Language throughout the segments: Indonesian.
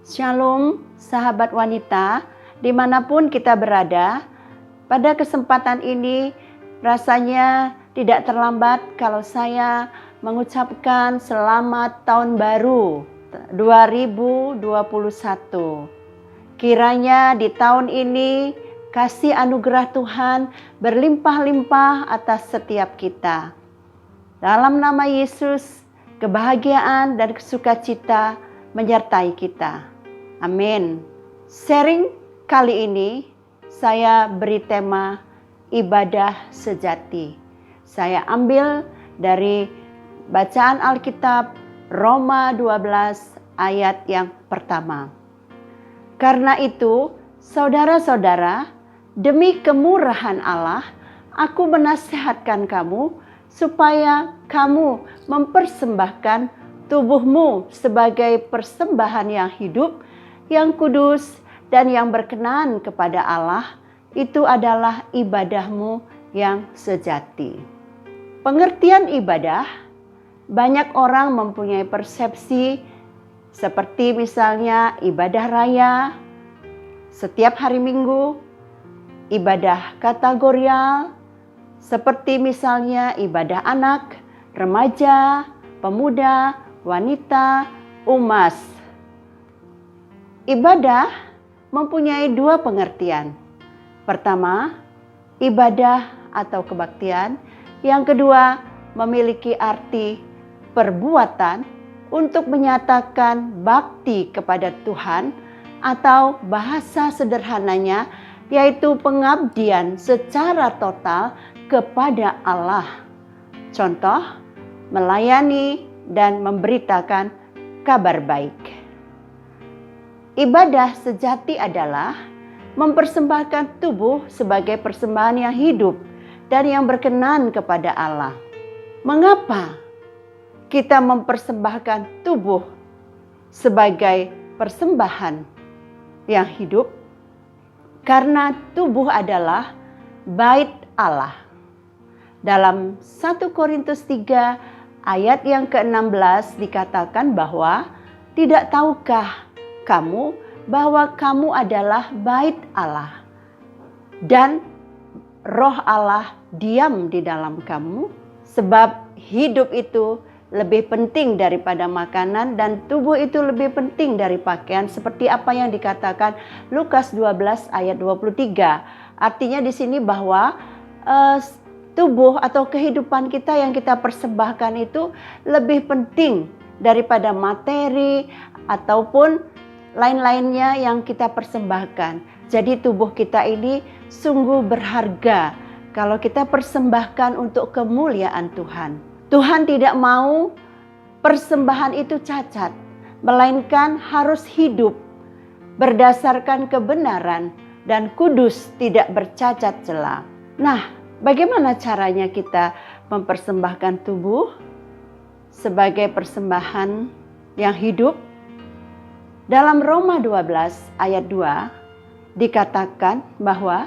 Shalom, sahabat wanita, dimanapun kita berada. Pada kesempatan ini, rasanya tidak terlambat kalau saya mengucapkan selamat tahun baru 2021. Kiranya di tahun ini, kasih anugerah Tuhan berlimpah-limpah atas setiap kita. Dalam nama Yesus, kebahagiaan dan sukacita menyertai kita. Amin. Sharing kali ini saya beri tema ibadah sejati. Saya ambil dari bacaan Alkitab Roma 12 ayat yang pertama. Karena itu, saudara-saudara, demi kemurahan Allah, aku menasihatkan kamu supaya kamu mempersembahkan tubuhmu sebagai persembahan yang hidup, yang kudus, dan yang berkenan kepada Allah. Itu adalah ibadahmu yang sejati. Pengertian ibadah, banyak orang mempunyai persepsi seperti misalnya ibadah raya, setiap hari Minggu, ibadah kategorial, seperti misalnya ibadah anak, remaja, pemuda, wanita, umas. Ibadah mempunyai dua pengertian. Pertama, ibadah atau kebaktian. Yang kedua, memiliki arti perbuatan untuk menyatakan bakti kepada Tuhan, atau bahasa sederhananya yaitu pengabdian secara total kepada Allah. Contoh, melayani dan memberitakan kabar baik. Ibadah sejati adalah mempersembahkan tubuh sebagai persembahan yang hidup dan yang berkenan kepada Allah. Mengapa kita mempersembahkan tubuh sebagai persembahan yang hidup? Karena tubuh adalah bait Allah. Dalam 1 Korintus 3 ayat yang ke-16 dikatakan bahwa tidak tahukah kamu bahwa kamu adalah bait Allah dan roh Allah diam di dalam kamu? Sebab hidup itu lebih penting daripada makanan dan tubuh itu lebih penting dari pakaian, seperti apa yang dikatakan Lukas 12 ayat 23. Artinya di sini bahwa tubuh atau kehidupan kita yang kita persembahkan itu lebih penting daripada materi ataupun lain-lainnya yang kita persembahkan. Jadi tubuh kita ini sungguh berharga kalau kita persembahkan untuk kemuliaan Tuhan. Tuhan tidak mau persembahan itu cacat, melainkan harus hidup berdasarkan kebenaran dan kudus, tidak bercacat celah. Nah, bagaimana caranya kita mempersembahkan tubuh sebagai persembahan yang hidup? Dalam Roma 12 ayat 2 dikatakan bahwa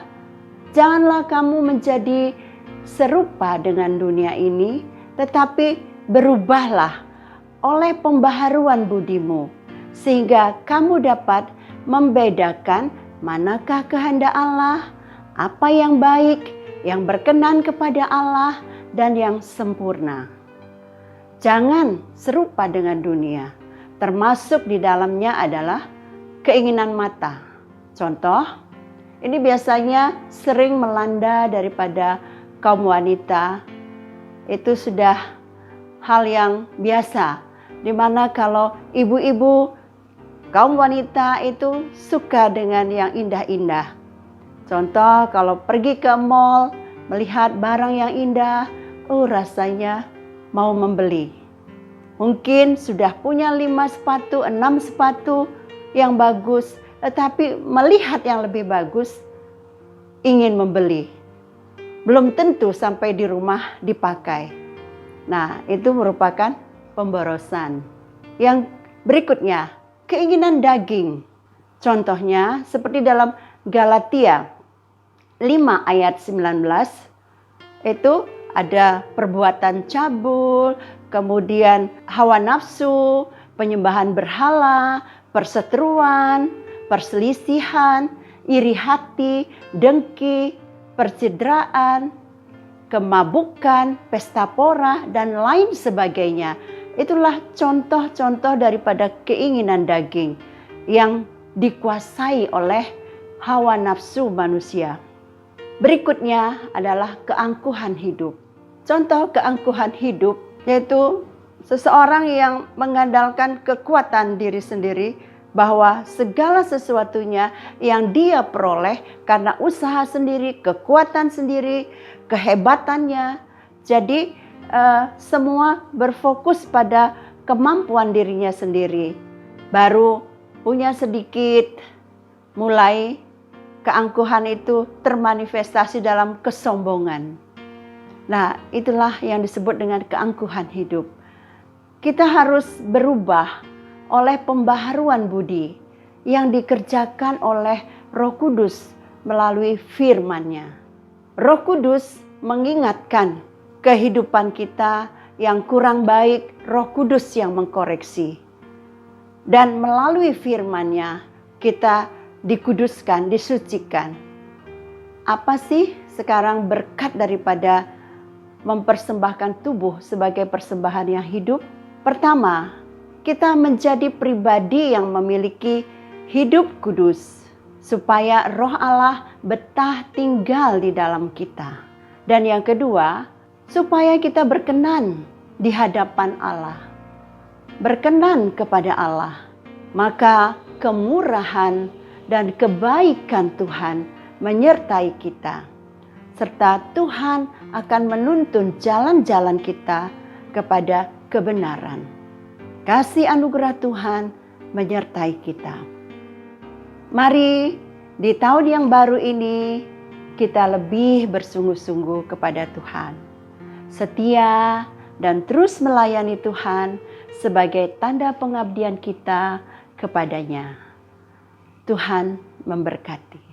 janganlah kamu menjadi serupa dengan dunia ini, tetapi berubahlah oleh pembaharuan budimu, sehingga kamu dapat membedakan manakah kehendak Allah, apa yang baik, yang berkenan kepada Allah, dan yang sempurna. Jangan serupa dengan dunia, termasuk di dalamnya adalah keinginan mata. Contoh, ini biasanya sering melanda daripada kaum wanita. Itu sudah hal yang biasa, di mana kalau ibu-ibu, kaum wanita itu suka dengan yang indah-indah. Contoh, kalau pergi ke mall, melihat barang yang indah, rasanya mau membeli. Mungkin sudah punya 5 sepatu, 6 sepatu yang bagus, tetapi melihat yang lebih bagus, ingin membeli. Belum tentu sampai di rumah dipakai. Nah, itu merupakan pemborosan. Yang berikutnya, keinginan daging. Contohnya seperti dalam Galatia 5 ayat 19, itu ada perbuatan cabul, kemudian hawa nafsu, penyembahan berhala, perseteruan, perselisihan, iri hati, dengki, percideraan, kemabukan, pesta pora, dan lain sebagainya. Itulah contoh-contoh daripada keinginan daging yang dikuasai oleh hawa nafsu manusia. Berikutnya adalah keangkuhan hidup. Contoh keangkuhan hidup yaitu seseorang yang mengandalkan kekuatan diri sendiri, bahwa segala sesuatunya yang dia peroleh karena usaha sendiri, kekuatan sendiri, kehebatannya. Jadi semua berfokus pada kemampuan dirinya sendiri. Baru punya sedikit, mulai keangkuhan itu termanifestasi dalam kesombongan. Nah, itulah yang disebut dengan keangkuhan hidup. Kita harus berubah oleh pembaharuan budi yang dikerjakan oleh Roh Kudus melalui firman-Nya. Roh Kudus mengingatkan kehidupan kita yang kurang baik, Roh Kudus yang mengkoreksi. Dan melalui firman-Nya kita dikuduskan, disucikan. Apa sih sekarang berkat daripada mempersembahkan tubuh sebagai persembahan yang hidup? Pertama, kita menjadi pribadi yang memiliki hidup kudus, supaya Roh Allah betah tinggal di dalam kita. Dan yang kedua, supaya kita berkenan di hadapan Allah, berkenan kepada Allah. Maka kemurahan dan kebaikan Tuhan menyertai kita, serta Tuhan akan menuntun jalan-jalan kita kepada kebenaran. Kasih anugerah Tuhan menyertai kita. Mari di tahun yang baru ini kita lebih bersungguh-sungguh kepada Tuhan, setia dan terus melayani Tuhan sebagai tanda pengabdian kita kepadanya. Tuhan memberkati.